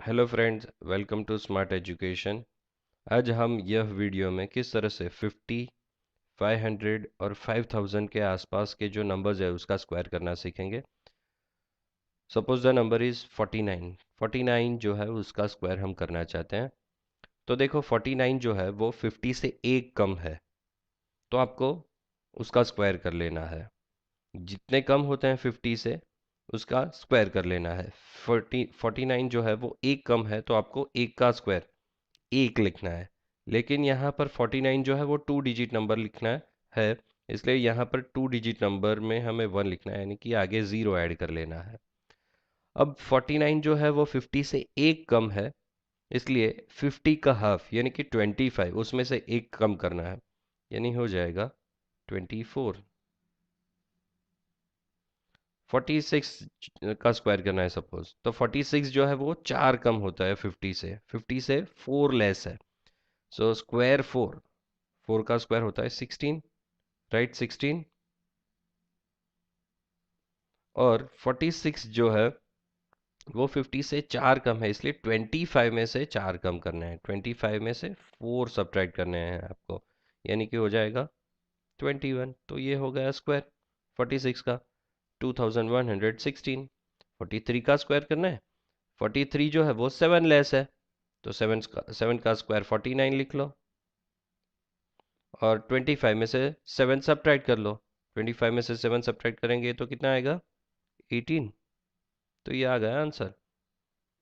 Hello friends, welcome to smart education. आज हम यह वीडियो में किस तरह से 50, 500 और 5000 के आसपास के जो नंबर्स है उसका स्क्वायर करना सीखेंगे। Suppose the number is 49। 49 जो है उसका स्क्वायर हम करना चाहते हैं। तो देखो 49 जो है वो 50 से एक कम है, तो आपको उसका स्क्वायर कर लेना है। जितने कम होते हैं 50 से उसका स्क्वायर कर लेना है। 49 जो है वो एक कम है, तो आपको एक का स्क्वायर एक लिखना है। लेकिन यहाँ पर 49 जो है वो टू डिजिट नंबर लिखना है, इसलिए यहाँ पर टू डिजिट नंबर में हमें वन लिखना है, यानी कि आगे ज़ीरो ऐड कर लेना है। अब 49 जो है वो 50 से एक कम है, इसलिए 50 का हाफ यानी कि 25 उसमें से एक कम करना है, यानी हो जाएगा 24। 46 का स्क्वायर करना है सपोज, तो 46 जो है वो चार कम होता है 50 से फोर लेस है। सो स्क्वायर फोर, फोर का स्क्वायर होता है 16, राइट 16। और 46 जो है वो 50 से चार कम है, इसलिए 25 में से चार कम करने हैं। 25 में से फोर सब्ट्रैक्ट करने हैं आपको, यानी कि हो जाएगा 21। तो ये हो गया स्क्वायर 46 का, 2116। 43 का स्क्वायर करना है। 43 जो है वो सेवन लेस है, तो सेवन का स्क्वायर 49 लिख लो। और 25 में से सेवन सब्ट्रैक्ट कर लो। 25 में से सेवन सब्ट्रैक्ट करेंगे तो कितना आएगा 18। तो ये आ गया आंसर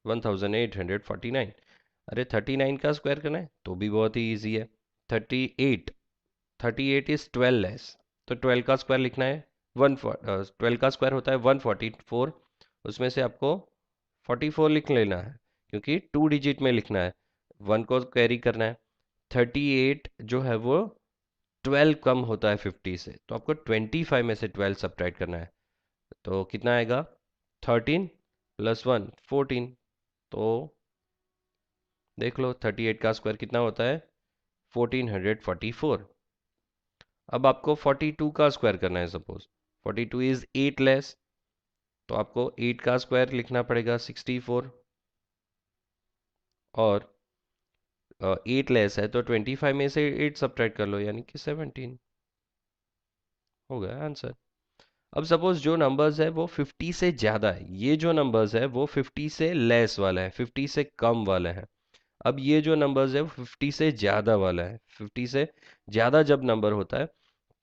1849। अरे 39 का स्क्वायर करना है तो भी बहुत ही इजी है। 38, 38 इज 12 लेस, तो 12 का स्क्वायर लिखना है। 12 का स्क्वायर होता है 144, उसमें से आपको 44 लिख लेना है, क्योंकि टू डिजिट में लिखना है, वन को कैरी करना है। 38 जो है वो 12 कम होता है 50 से, तो आपको 25 में से 12 सब्ट्रैक्ट करना है। तो कितना आएगा 13 प्लस 1 14। तो देख लो 38 का स्क्वायर कितना होता है 1444। अब आपको 42 का स्क्वायर करना है सपोज। 42 इज 8 लेस, तो आपको 8 का स्क्वायर लिखना पड़ेगा 64। और 8 लेस है तो 25 में से 8 सब्ट्रैक्ट कर लो, यानी कि 17। हो गया आंसर। अब सपोज जो नंबर्स है वो 50 से ज़्यादा है, ये जो नंबर्स है वो 50 से लेस वाला है, 50 से कम वाला है। अब ये जो नंबर्स है वो 50 से ज़्यादा वाला है। 50 से ज़्यादा जब नंबर होता है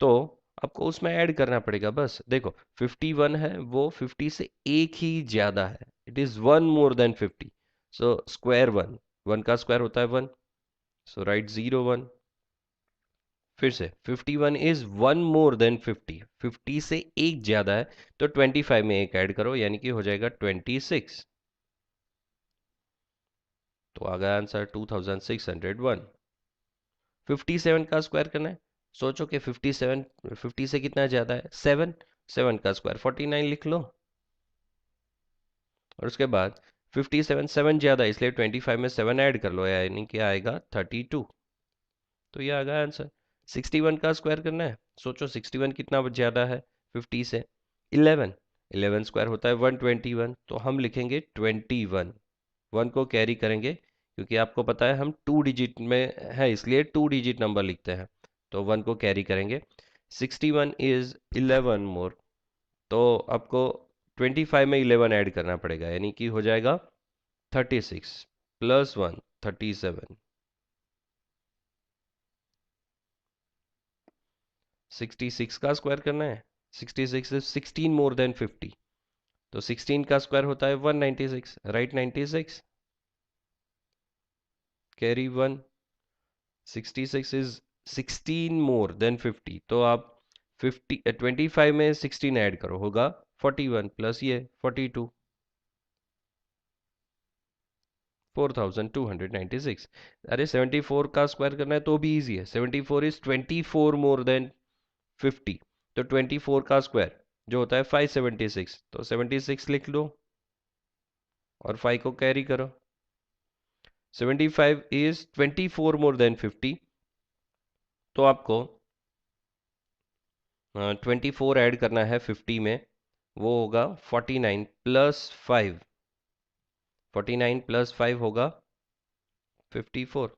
तो आपको उसमें ऐड करना पड़ेगा। बस देखो 51 है, वो 50 से एक ही ज़्यादा है, it is one more than 50। So square one, one का स्क्वायर होता है वन, सो राइट 01। फिर से 51 इज वन मोर देन 50, 50 से एक ज़्यादा है, तो 25 में एक ऐड करो, यानी कि हो जाएगा 26। तो आ गया आंसर 2601। 57 का स्क्वायर करना है। सोचो कि 57 50 से कितना ज़्यादा है 7, 7 का स्क्वायर 49 लिख लो। और उसके बाद 57 7 ज़्यादा है, इसलिए 25 में 7 ऐड कर लो, यानी कि आएगा 32। तो ये आ गया आंसर। 61 का स्क्वायर करना है। सोचो 61 कितना ज़्यादा है 50 से 11, 11 स्क्वायर होता है 121, तो हम लिखेंगे 21। वन को कैरी करेंगे, क्योंकि आपको पता है हम टू डिजिट में है, इसलिए टू डिजिट नंबर लिखते हैं, तो वन को कैरी करेंगे। 61 इज 11 मोर, तो आपको 25 में 11 ऐड करना पड़ेगा, यानी कि हो जाएगा 36 प्लस 1 37। 66 का स्क्वायर करना है। 66 इज 16 मोर देन 50, तो 16 का स्क्वायर होता है 196, right 96, carry 1। 66 is 16 more than 50, तो आप 25 में 16 ऐड करो, होगा 41 प्लस ये 42, 4296। अरे 74 का स्क्वायर करना है तो भी इजी है। 74 इज 24 मोर देन 50, तो 24 का स्क्वायर जो होता है 576, तो 76 लिख लो और 5 को कैरी करो। 75 इज 24 मोर देन 50, तो आपको 24 ऐड करना है 50 में, वो होगा 49 प्लस 5। 49 प्लस 5 होगा 54।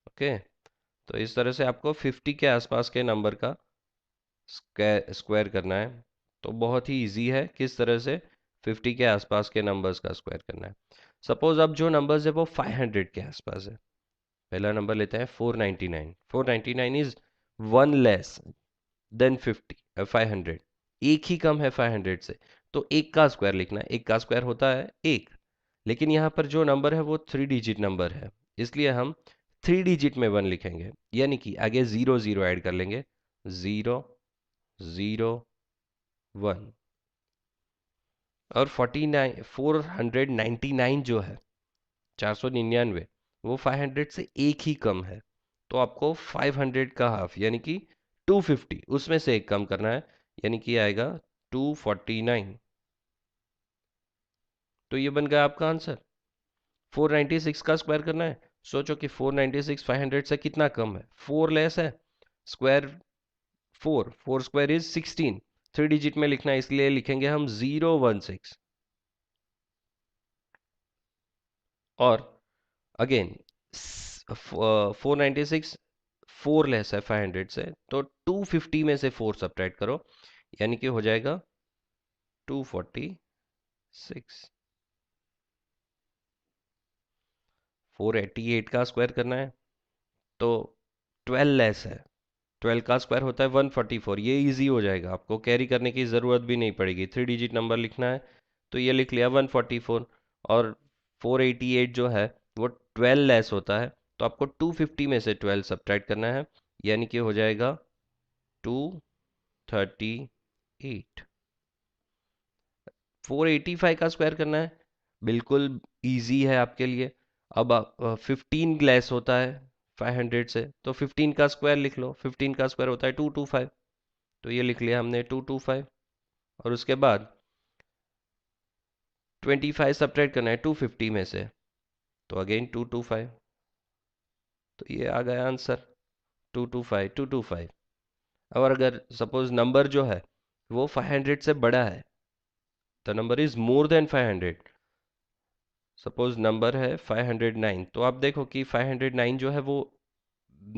ओके, तो इस तरह से आपको 50 के आसपास के नंबर का स्क्वायर करना है। तो बहुत ही इजी है किस तरह से 50 के आसपास के नंबर्स का स्क्वायर करना है। सपोज अब जो नंबर्स है वो 500 के आसपास है। पहला नंबर लेते हैं 499। 499 इज वन लेस देन 500, एक ही कम है 500 से। तो एक का स्क्वायर लिखना है, एक का स्क्वायर होता है एक। लेकिन यहाँ पर जो नंबर है वो 3 डिजिट नंबर है, इसलिए हम 3 डिजिट में 1 लिखेंगे, यानी कि आगे 0 0 ऐड कर लेंगे, 0 0 1। और 499 जो है, 499, वो 500 से एक ही कम है। तो आपको 500 का हाफ यानी कि 250 उसमें से एक कम करना है, यानी कि आएगा 249। तो ये बन गया आपका आंसर। 496 का स्क्वायर करना है। सोचो कि 496 500 से कितना कम है, 4 लेस है। Square 4, 4 square is 16। 3 डिजिट में लिखना है, इसलिए लिखेंगे हम 016। और अगेन 496 4 लेस है 500 से, तो 250 में से 4 सब्ट्रैक्ट करो, यानी कि हो जाएगा 246। 488 का स्क्वायर करना है, तो 12 लेस है। 12 का स्क्वायर होता है 144। ये इजी हो जाएगा, आपको कैरी करने की ज़रूरत भी नहीं पड़ेगी। 3 डिजिट नंबर लिखना है, तो ये लिख लिया 144। और 488 जो है वो 12 लेस होता है, तो आपको 250 में से 12 सब्ट्रैक्ट करना है, यानी कि हो जाएगा 238। 485 का स्क्वायर करना है, बिल्कुल इजी है आपके लिए। अब 15 लेस होता है 500 से, तो 15 का स्क्वायर लिख लो। 15 का स्क्वायर होता है 225, तो ये लिख लिया हमने 225। और उसके बाद 25 सब्ट्रैक्ट करना है 250 में से, तो अगेन 225। तो ये आ गया आंसर 225 225। और अगर सपोज नंबर जो है वो 500 से बड़ा है, the number is more than 500। Suppose number है 509, तो आप देखो कि 509 जो है वो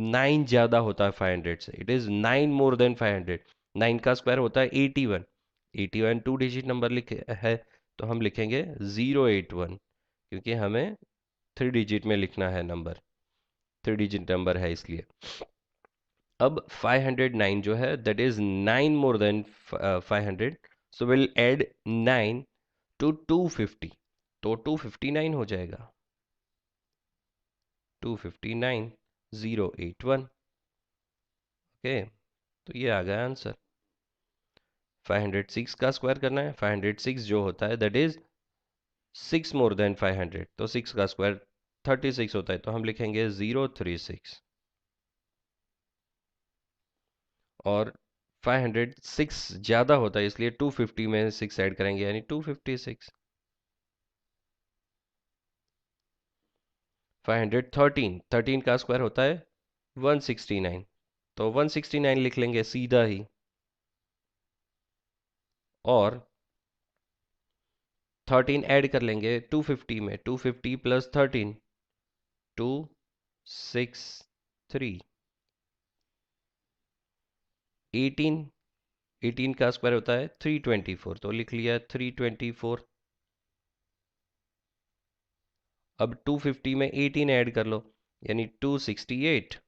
9 ज्यादा होता है 500 से। It is 9 more than 500। 9 का स्क्वायर होता है 81। 81 टू डिजिट नंबर लिखे है, तो हम लिखेंगे 081, क्योंकि हमें 3 डिजिट में लिखना है नंबर, 3 डिजिट नंबर है इसलिए। अब 509 जो है that is 9 more than 500, so will add 9 to 250, तो 259 हो जाएगा। 259 081। ओके, तो ये आ गया आंसर। 506 का स्क्वायर करना है। 506 जो होता है दैट इज 6 मोर देन 500, तो 6 का स्क्वायर 36 होता है, तो हम लिखेंगे 036। और 506 ज्यादा होता है, इसलिए 250 में 6 ऐड करेंगे, यानी 256। 513, 13 का स्क्वायर होता है 169, तो 169 लिख लेंगे सीधा ही। और 13 ऐड कर लेंगे 250 में, 250 प्लस 13 263। 18, 18 का स्क्वायर होता है 324, तो लिख लिया 324। अब 250 में 18 ऐड कर लो, यानी 268।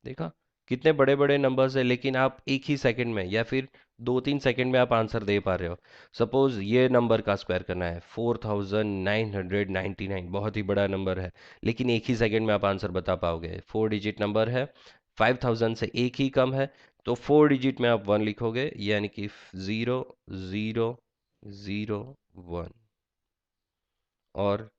देखा कितने बड़े बड़े नंबर्स है, लेकिन आप एक ही सेकंड में या फिर 2-3 सेकंड में आप आंसर दे पा रहे हो। सपोज ये नंबर का स्क्वायर करना है 4999, बहुत ही बड़ा नंबर है, लेकिन एक ही सेकंड में आप आंसर बता पाओगे। 4 डिजिट नंबर है, 5000 से एक ही कम है, तो 4 डिजिट में आप 1 लिखोगे, यानी कि 0001। और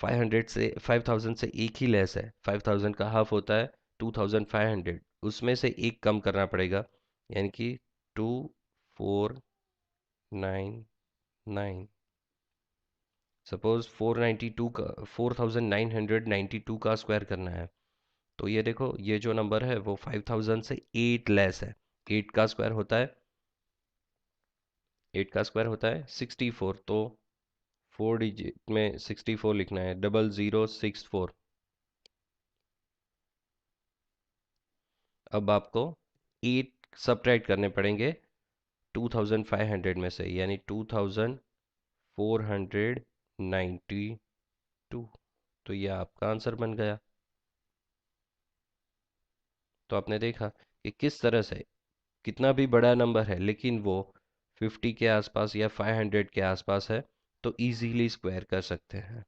500 से 5000 से एक ही लेस है, 5000 का हाफ होता है 2500, उसमें से एक कम करना पड़ेगा, यानी कि 2499। सपोज 492 का 4992 का स्क्वायर करना है, तो ये देखो ये जो नंबर है वो 5000 से 8 लेस है। 8 का स्क्वायर होता है 8 का स्क्वायर होता है 64, तो 4 डिजिट में 64 लिखना है, 0064। अब आपको 8 सब्ट्रैक्ट करने पड़ेंगे 2500 में से, यानी 2492। तो ये आपका आंसर बन गया। तो आपने देखा कि किस तरह से कितना भी बड़ा नंबर है लेकिन वो 50 के आसपास या 500 के आसपास है तो इजीली स्क्वायर कर सकते हैं।